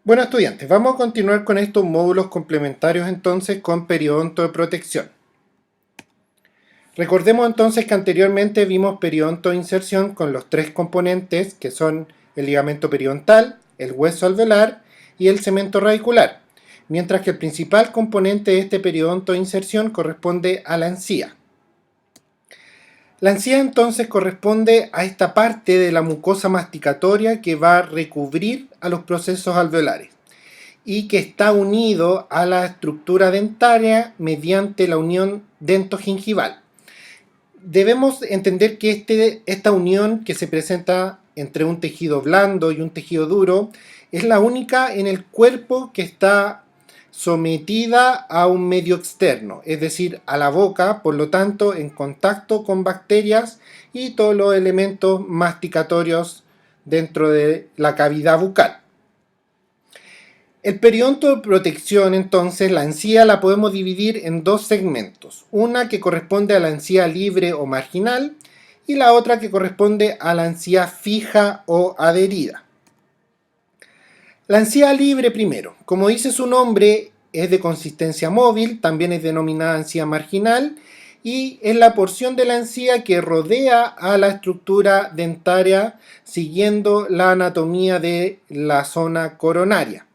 Bueno, estudiantes, vamos a continuar con estos módulos complementarios entonces con periodonto de protección. Recordemos entonces que anteriormente vimos periodonto de inserción con los tres componentes que son el ligamento periodontal, el hueso alveolar y el cemento radicular, mientras que el principal componente de este periodonto de inserción corresponde a la encía. La encía entonces corresponde a esta parte de la mucosa masticatoria que va a recubrir a los procesos alveolares y que está unido a la estructura dentaria mediante la unión dentogingival. Debemos entender que esta unión que se presenta entre un tejido blando y un tejido duro es la única en el cuerpo que está sometida a un medio externo, es decir, a la boca, por lo tanto, en contacto con bacterias y todos los elementos masticatorios dentro de la cavidad bucal. El periodonto de protección, entonces, la encía la podemos dividir en dos segmentos. Una que corresponde a la encía libre o marginal y la otra que corresponde a la encía fija o adherida. La encía libre primero. Como dice su nombre, es de consistencia móvil, también es denominada encía marginal y es la porción de la encía que rodea a la estructura dentaria siguiendo la anatomía de la zona coronaria.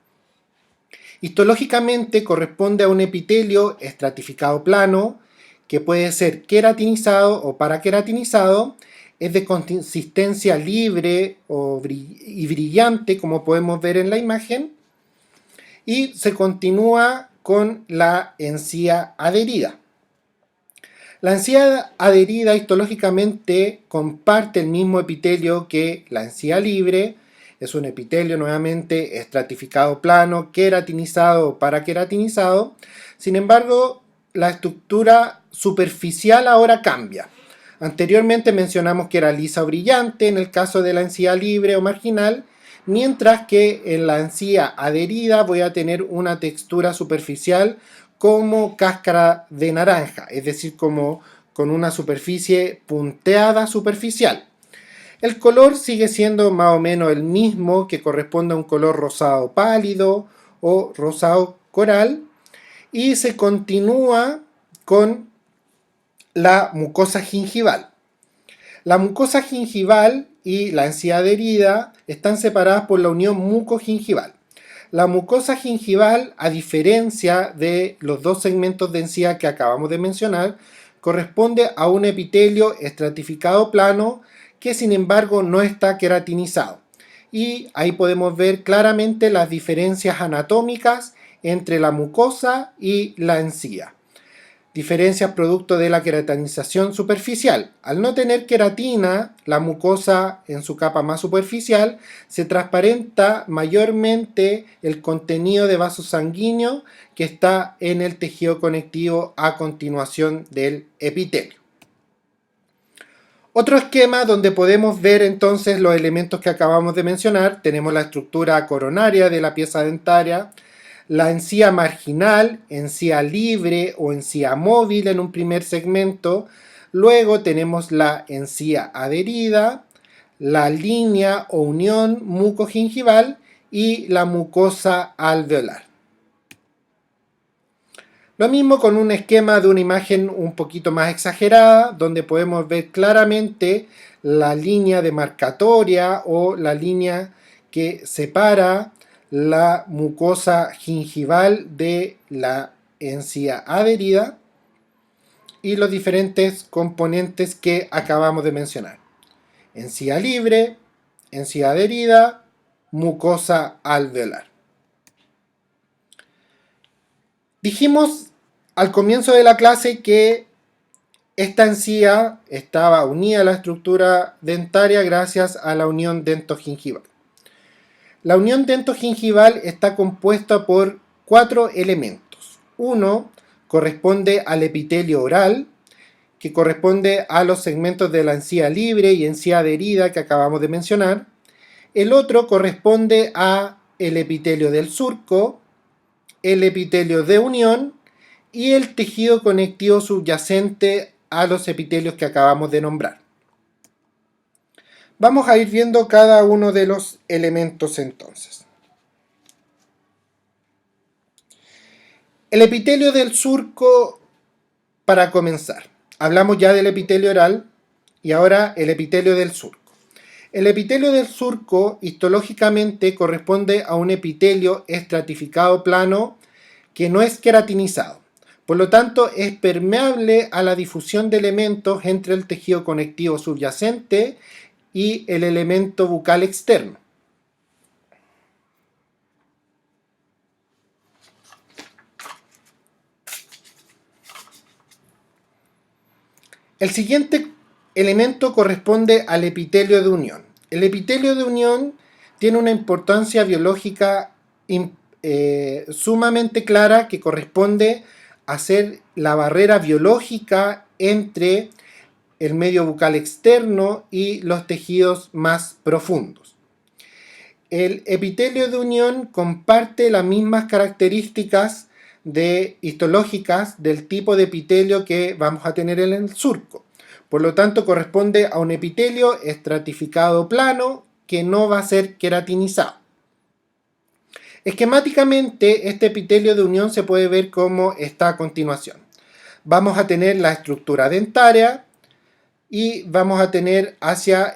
Histológicamente corresponde a un epitelio estratificado plano que puede ser queratinizado o paraqueratinizado, es de consistencia libre y brillante como podemos ver en la imagen y se continúa con la encía adherida. La encía adherida histológicamente comparte el mismo epitelio que la encía libre. Es un epitelio nuevamente estratificado plano, queratinizado o paraqueratinizado. Sin embargo, la estructura superficial ahora cambia. Anteriormente mencionamos que era lisa o brillante en el caso de la encía libre o marginal, mientras que en la encía adherida voy a tener una textura superficial como cáscara de naranja, es decir, como con una superficie punteada superficial. El color sigue siendo más o menos el mismo, que corresponde a un color rosado pálido o rosado coral, y se continúa con la mucosa gingival. La mucosa gingival y la encía adherida están separadas por la unión mucogingival. La mucosa gingival, a diferencia de los dos segmentos de encía que acabamos de mencionar, corresponde a un epitelio estratificado plano que sin embargo no está queratinizado. Y ahí podemos ver claramente las diferencias anatómicas entre la mucosa y la encía. Diferencias producto de la queratinización superficial. Al no tener queratina, la mucosa en su capa más superficial se transparenta mayormente el contenido de vasos sanguíneos que está en el tejido conectivo a continuación del epitelio. Otro esquema donde podemos ver entonces los elementos que acabamos de mencionar. Tenemos la estructura coronaria de la pieza dentaria, la encía marginal, encía libre o encía móvil en un primer segmento. Luego tenemos la encía adherida, la línea o unión mucogingival y la mucosa alveolar. Lo mismo con un esquema de una imagen un poquito más exagerada, donde podemos ver claramente la línea demarcatoria o la línea que separa la mucosa gingival de la encía adherida y los diferentes componentes que acabamos de mencionar. Encía libre, encía adherida, mucosa alveolar. Dijimos al comienzo de la clase que esta encía estaba unida a la estructura dentaria gracias a la unión dentogingival. La unión dentogingival está compuesta por 4 elementos. Uno corresponde al epitelio oral, que corresponde a los segmentos de la encía libre y encía adherida que acabamos de mencionar. El otro corresponde a el epitelio del surco, el epitelio de unión y el tejido conectivo subyacente a los epitelios que acabamos de nombrar. Vamos a ir viendo cada uno de los elementos entonces. El epitelio del surco, para comenzar. Hablamos ya del epitelio oral y ahora el epitelio del surco. El epitelio del surco histológicamente corresponde a un epitelio estratificado plano que no es queratinizado. Por lo tanto, es permeable a la difusión de elementos entre el tejido conectivo subyacente y el elemento bucal externo. El siguiente elemento corresponde al epitelio de unión. El epitelio de unión tiene una importancia biológica sumamente clara que corresponde a ser la barrera biológica entre el medio bucal externo y los tejidos más profundos. El epitelio de unión comparte las mismas características histológicas del tipo de epitelio que vamos a tener en el surco. Por lo tanto, corresponde a un epitelio estratificado plano que no va a ser queratinizado. Esquemáticamente, este epitelio de unión se puede ver como está a continuación. Vamos a tener la estructura dentaria y vamos a tener hacia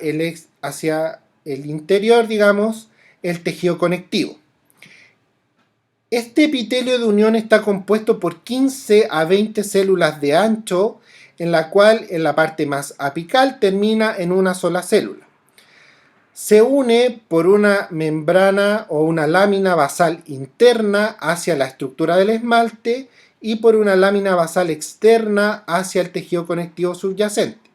el interior, digamos, el tejido conectivo. Este epitelio de unión está compuesto por 15 a 20 células de ancho, en la cual en la parte más apical termina en una sola célula. Se une por una membrana o una lámina basal interna hacia la estructura del esmalte y por una lámina basal externa hacia el tejido conectivo subyacente.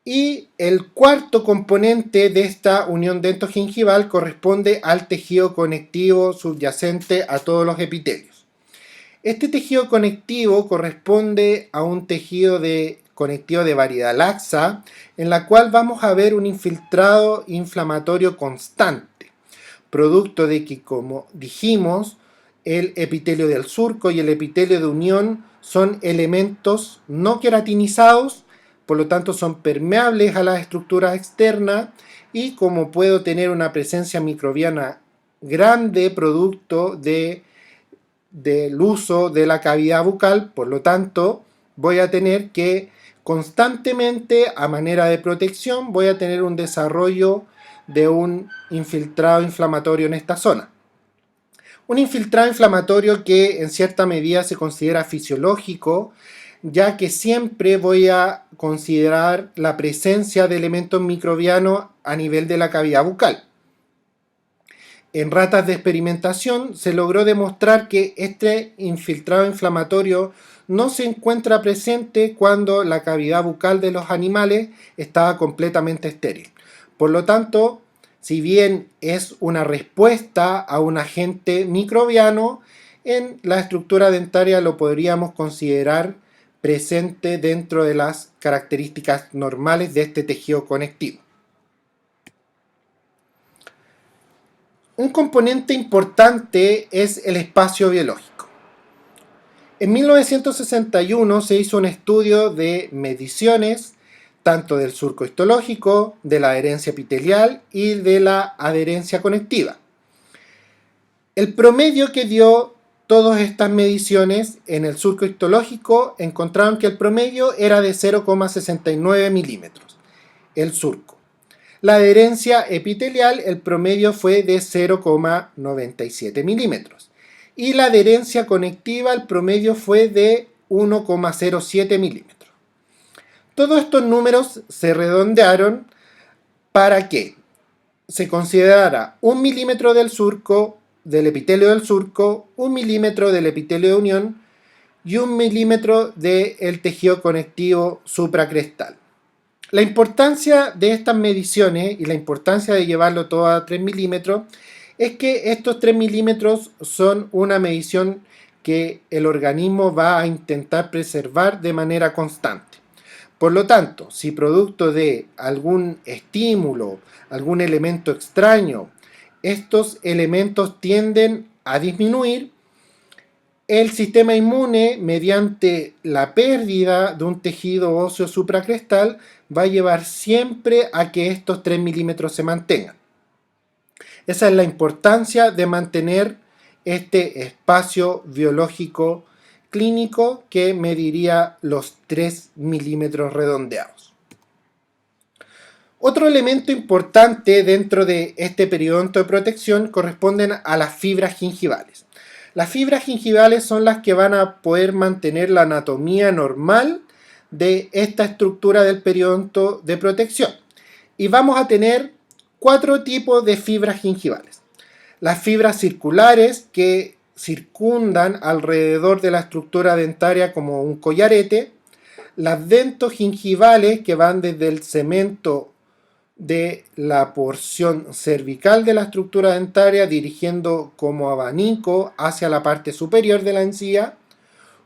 Y el cuarto componente de esta unión dentogingival corresponde al tejido conectivo subyacente a todos los epitelios. Este tejido conectivo corresponde a un tejido conectivo de variedad laxa, en la cual vamos a ver un infiltrado inflamatorio constante, producto de que, como dijimos, el epitelio del surco y el epitelio de unión son elementos no queratinizados, por lo tanto son permeables a las estructuras externas y como puedo tener una presencia microbiana grande producto del uso de la cavidad bucal, por lo tanto voy a tener que constantemente, a manera de protección, voy a tener un desarrollo de un infiltrado inflamatorio en esta zona. Un infiltrado inflamatorio que en cierta medida se considera fisiológico, ya que siempre voy a considerar la presencia de elementos microbianos a nivel de la cavidad bucal. En ratas de experimentación se logró demostrar que este infiltrado inflamatorio no se encuentra presente cuando la cavidad bucal de los animales estaba completamente estéril. Por lo tanto, si bien es una respuesta a un agente microbiano, en la estructura dentaria lo podríamos considerar presente dentro de las características normales de este tejido conectivo. Un componente importante es el espacio biológico. En 1961 se hizo un estudio de mediciones tanto del surco histológico, de la adherencia epitelial y de la adherencia conectiva. El promedio que dio todas estas mediciones en el surco histológico encontraron que el promedio era de 0,69 milímetros, el surco. La adherencia epitelial, el promedio fue de 0,97 milímetros. Y la adherencia conectiva, el promedio fue de 1,07 milímetros. Todos estos números se redondearon para que se considerara 1 milímetro del surco, del epitelio del surco, 1 milímetro del epitelio de unión y 1 milímetro del tejido conectivo supracrestal. La importancia de estas mediciones y la importancia de llevarlo todo a 3 milímetros es que estos 3 milímetros son una medición que el organismo va a intentar preservar de manera constante. Por lo tanto, si producto de algún estímulo, algún elemento extraño, estos elementos tienden a disminuir, el sistema inmune, mediante la pérdida de un tejido óseo supracrestal, va a llevar siempre a que estos 3 milímetros se mantengan. Esa es la importancia de mantener este espacio biológico clínico que mediría los 3 milímetros redondeados. Otro elemento importante dentro de este periodonto de protección corresponden a las fibras gingivales. Las fibras gingivales son las que van a poder mantener la anatomía normal de esta estructura del periodonto de protección. Y vamos a tener 4 tipos de fibras gingivales. Las fibras circulares que circundan alrededor de la estructura dentaria como un collarete. Las dentogingivales que van desde el cemento de la porción cervical de la estructura dentaria dirigiendo como abanico hacia la parte superior de la encía.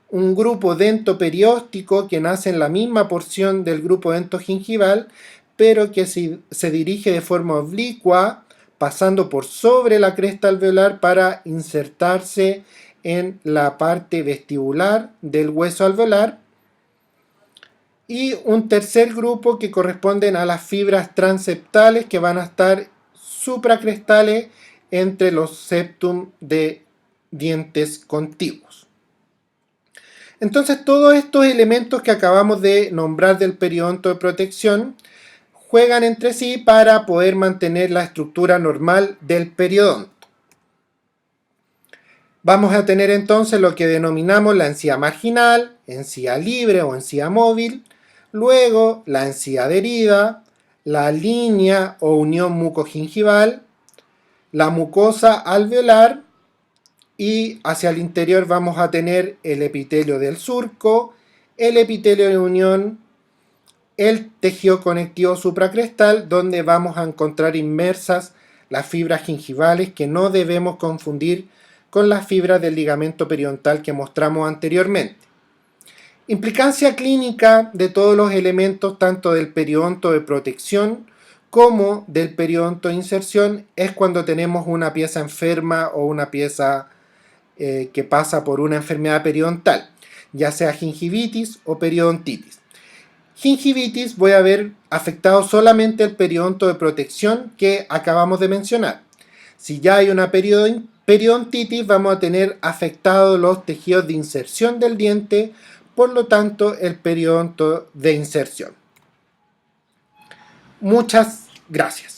Un grupo dentoperióstico que nace en la misma porción del grupo dentogingival, pero que se dirige de forma oblicua, pasando por sobre la cresta alveolar para insertarse en la parte vestibular del hueso alveolar. Y un tercer grupo que corresponden a las fibras transeptales que van a estar supracrestales entre los septum de dientes contiguos. Entonces todos estos elementos que acabamos de nombrar del periodonto de protección juegan entre sí para poder mantener la estructura normal del periodonto. Vamos a tener entonces lo que denominamos la encía marginal, encía libre o encía móvil, luego la encía adherida, la línea o unión mucogingival, la mucosa alveolar y hacia el interior vamos a tener el epitelio del surco, el epitelio de unión, el tejido conectivo supracrestal, donde vamos a encontrar inmersas las fibras gingivales que no debemos confundir con las fibras del ligamento periodontal que mostramos anteriormente. Implicancia clínica de todos los elementos, tanto del periodonto de protección como del periodonto de inserción, es cuando tenemos una pieza enferma o una pieza que pasa por una enfermedad periodontal, ya sea gingivitis o periodontitis. Gingivitis voy a ver afectado solamente el periodonto de protección que acabamos de mencionar. Si ya hay una periodontitis, vamos a tener afectados los tejidos de inserción del diente, por lo tanto el periodonto de inserción. Muchas gracias.